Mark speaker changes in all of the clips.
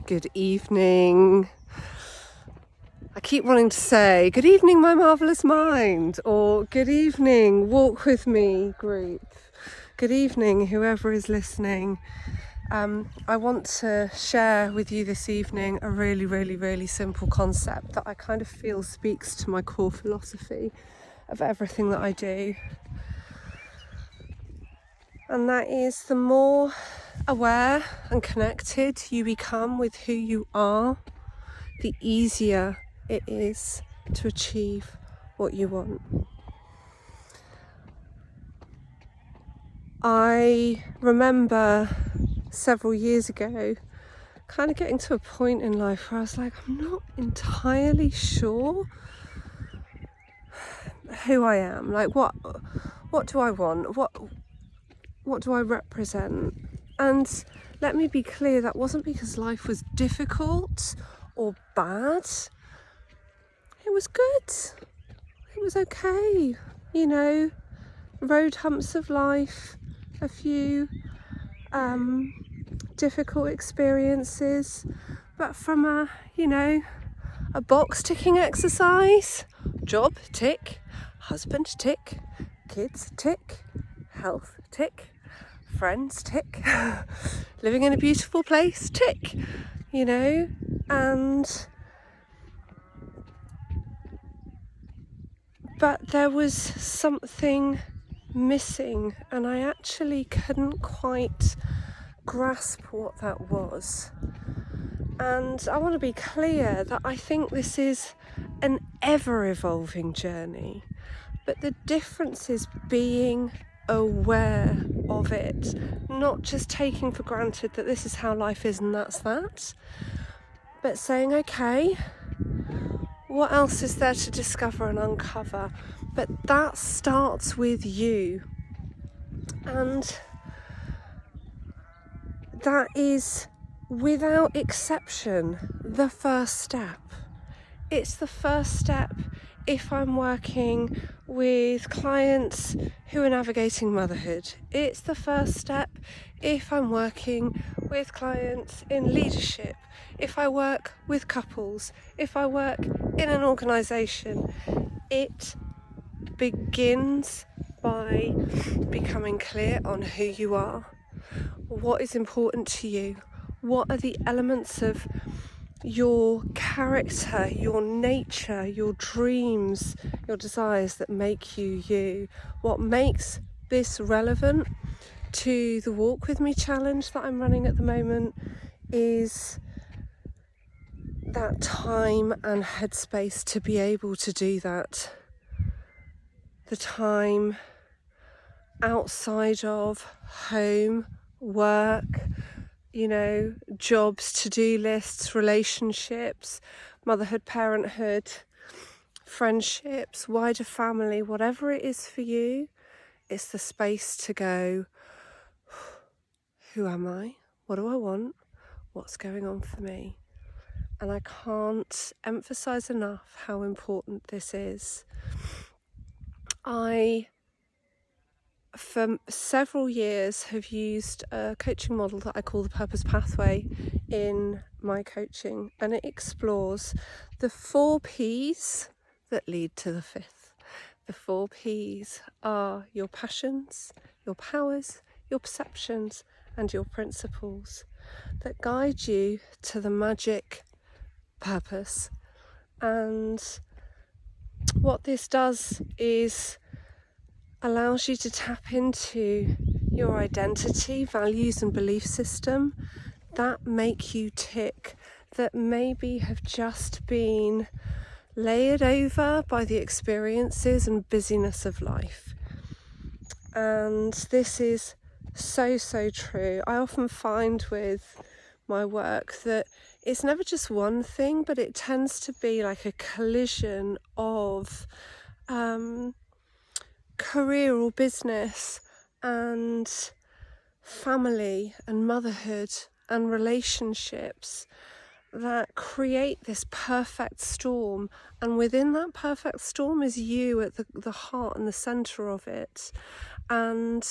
Speaker 1: good evening. I keep wanting to say, good evening, my marvellous mind, or good evening, walk with me group. Good evening, whoever is listening. I want to share with you this evening a really simple concept that I kind of feel speaks to my core philosophy of everything that I do. And that is, the more aware and connected you become with who you are, the easier it is to achieve what you want. I remember several years ago kind of getting to a point in life where I was like, I'm not entirely sure who I am. Like, what do I want? What do I represent? And let me be clear, that wasn't because life was difficult or bad. It was good. It was okay. You know, road humps of life, a few difficult experiences, but from a box ticking exercise: job, tick; husband, tick; kids, tick; health, tick; friends, tick; living in a beautiful place, tick. But there was something missing, and I actually couldn't quite grasp what that was. And I want to be clear that I think this is an ever-evolving journey, but the difference is being aware of it, not just taking for granted that this is how life is and that's that, but saying, okay, what else is there to discover and uncover? But that starts with you. And that is, without exception, the first step. It's the first step if I'm working with clients who are navigating motherhood. It's the first step if I'm working with clients in leadership, if I work with couples, if I work in an organisation. It begins by becoming clear on who you are, what is important to you, what are the elements of your character, your nature, your dreams, your desires that make you you. What makes this relevant to the Walk With Me challenge that I'm running at the moment is that time and headspace to be able to do that. The time outside of home, work, jobs, to-do lists, relationships, motherhood, parenthood, friendships, wider family, whatever it is for you. It's the space to go, who am I? What do I want? What's going on for me? And I can't emphasize enough how important this is. I, for several years, have used a coaching model that I call the Purpose Pathway in my coaching, and it explores the 4 Ps that lead to the 5th. The 4 Ps are your passions, your powers, your perceptions, and your principles that guide you to the magic purpose. And what this does is allows you to tap into your identity, values and belief system that make you tick, that maybe have just been layered over by the experiences and busyness of life. And this is so true. I often find with my work that it's never just one thing, but it tends to be like a collision of career or business and family and motherhood and relationships that create this perfect storm, and within that perfect storm is you at the heart and the centre of it. And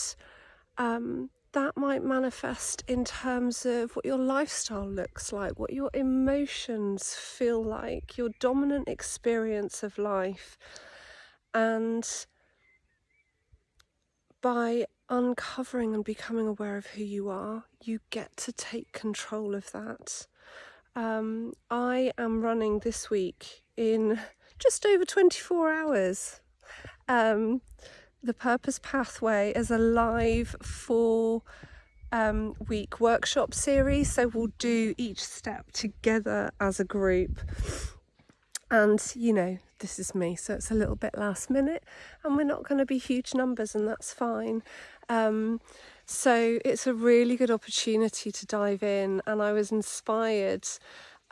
Speaker 1: that might manifest in terms of what your lifestyle looks like, what your emotions feel like, your dominant experience of life. And by uncovering and becoming aware of who you are, you get to take control of that. I am running this week in just over 24 hours. The Purpose Pathway as a live 4-week workshop series. So we'll do each step together as a group. And, you know, this is me, so it's a little bit last minute, and we're not going to be huge numbers, and that's fine. So it's a really good opportunity to dive in, and I was inspired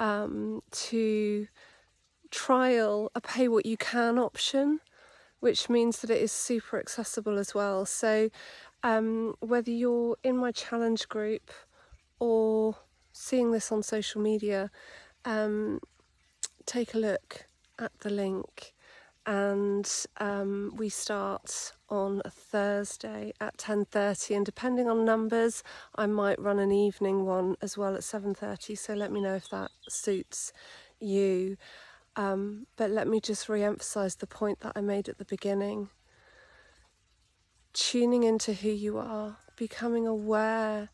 Speaker 1: to trial a pay what you can option, which means that it is super accessible as well. So whether you're in my challenge group or seeing this on social media, take a look at the link. And we start on a Thursday at 10:30, and depending on numbers I might run an evening one as well at 7:30, so let me know if that suits you. But let me just re-emphasize the point that I made at the beginning. Tuning into who you are, becoming aware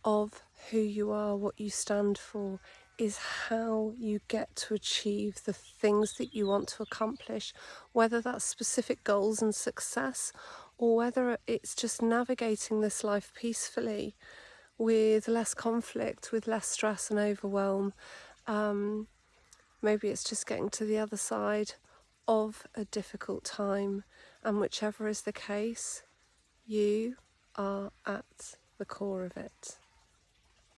Speaker 1: of who you are, what you stand for, is how you get to achieve the things that you want to accomplish, whether that's specific goals and success, or whether it's just navigating this life peacefully with less conflict, with less stress and overwhelm. Maybe it's just getting to the other side of a difficult time, and whichever is the case, you are at the core of it.